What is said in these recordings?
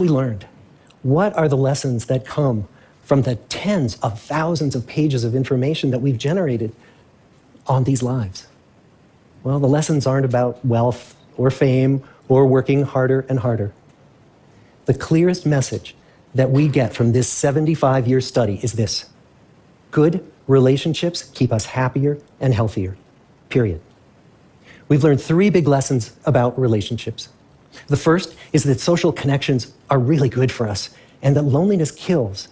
We learned. What are the lessons that come from the tens of thousands of pages of information that we've generated on these lives? Well, the lessons aren't about wealth or fame or working harder and harder. The clearest message that we get from this 75-year study is this: good relationships keep us happier and healthier, period. We've learned 3 big lessons about relationships. The first is that social connections are really good for us and that loneliness kills.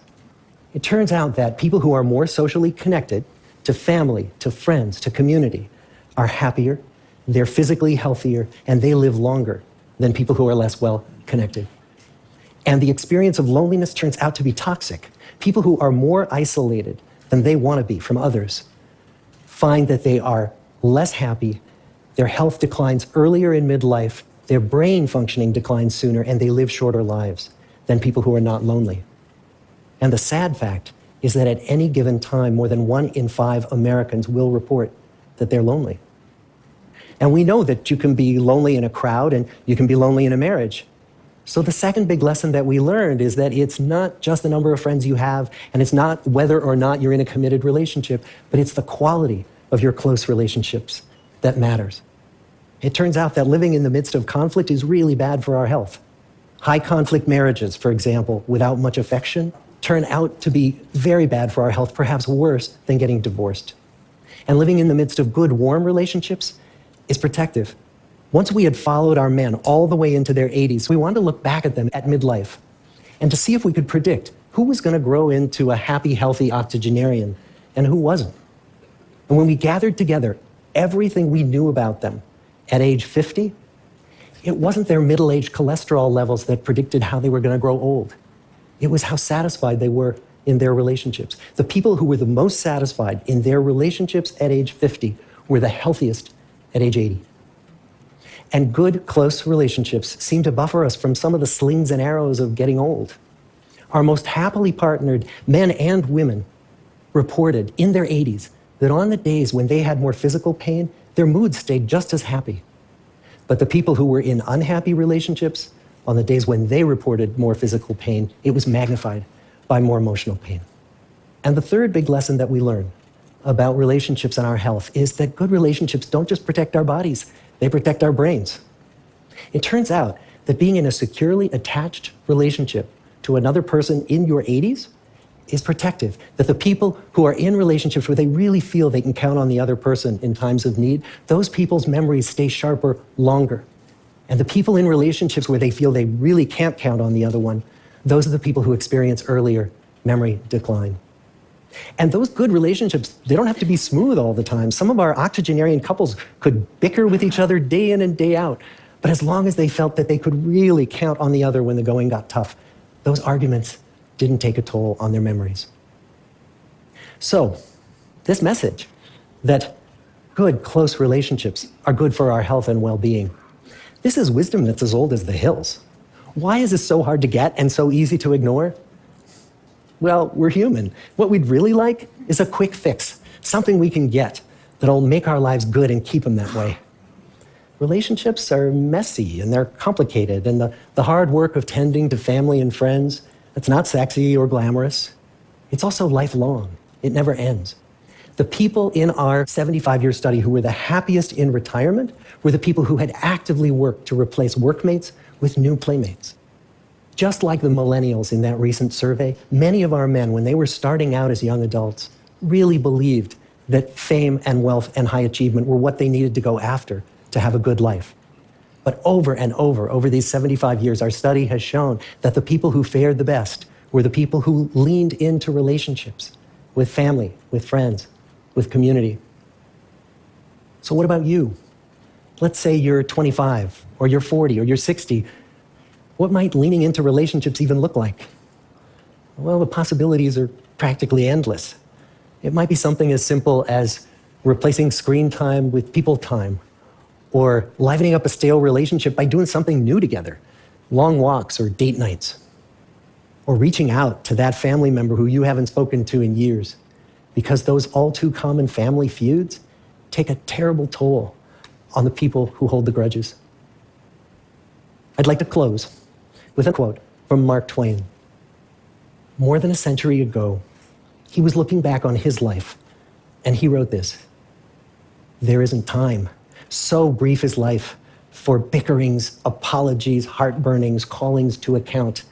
It turns out that people who are more socially connected to family, to friends, to community are happier, they're physically healthier, and they live longer than people who are less well connected. And the experience of loneliness turns out to be toxic. People who are more isolated than they want to be from others find that they are less happy, their health declines earlier in midlife, their brain functioning declines sooner, and they live shorter lives than people who are not lonely. And the sad fact is that at any given time, more than 1 in 5 Americans will report that they're lonely. And we know that you can be lonely in a crowd and you can be lonely in a marriage. So the second big lesson that we learned is that it's not just the number of friends you have, and it's not whether or not you're in a committed relationship, but it's the quality of your close relationships that matters. It turns out that living in the midst of conflict is really bad for our health. High conflict marriages, for example, without much affection, turn out to be very bad for our health, perhaps worse than getting divorced. And living in the midst of good, warm relationships is protective. Once we had followed our men all the way into their 80s, we wanted to look back at them at midlife and to see if we could predict who was going to grow into a happy, healthy octogenarian and who wasn't. And when we gathered together everything we knew about them at age 50, it wasn't their middle-aged cholesterol levels that predicted how they were going to grow old. It was how satisfied they were in their relationships. The people who were the most satisfied in their relationships at age 50 were the healthiest at age 80. And good, close relationships seem to buffer us from some of the slings and arrows of getting old. Our most happily partnered men and women reported in their 80s that on the days when they had more physical pain, their mood stayed just as happy. But the people who were in unhappy relationships, on the days when they reported more physical pain, it was magnified by more emotional pain. And the third big lesson that we learn about relationships and our health is that good relationships don't just protect our bodies, they protect our brains. It turns out that being in a securely attached relationship to another person in your 80s is protective, that the people who are in relationships where they really feel they can count on the other person in times of need, those people's memories stay sharper longer. And the people in relationships where they feel they really can't count on the other one, those are the people who experience earlier memory decline. And those good relationships, they don't have to be smooth all the time. Some of our octogenarian couples could bicker with each other day in and day out, but as long as they felt that they could really count on the other when the going got tough, those arguments didn't take a toll on their memories. So, this message that good, close relationships are good for our health and well-being, this is wisdom that's as old as the hills. Why is this so hard to get and so easy to ignore? Well, we're human. What we'd really like is a quick fix, something we can get that'll make our lives good and keep them that way. Relationships are messy and they're complicated, and the hard work of tending to family and friends, it's not sexy or glamorous. It's also lifelong. It never ends. The people in our 75-year study who were the happiest in retirement were the people who had actively worked to replace workmates with new playmates. Just like the millennials in that recent survey, many of our men, when they were starting out as young adults, really believed that fame and wealth and high achievement were what they needed to go after to have a good life. But over and over these 75 years, our study has shown that the people who fared the best were the people who leaned into relationships with family, with friends, with community. So what about you? Let's say you're 25, or you're 40, or you're 60. What might leaning into relationships even look like? Well, the possibilities are practically endless. It might be something as simple as replacing screen time with people time, or livening up a stale relationship by doing something new together, long walks or date nights, or reaching out to that family member who you haven't spoken to in years, because those all too common family feuds take a terrible toll on the people who hold the grudges. I'd like to close with a quote from Mark Twain. More than a century ago, he was looking back on his life, and he wrote this: "There isn't time, so brief is life, for bickerings, apologies, heartburnings, callings to account.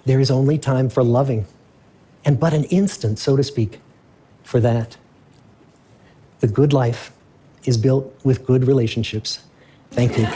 There is only time for loving, and but an instant, so to speak, for that. The good life is built with good relationships." Thank you.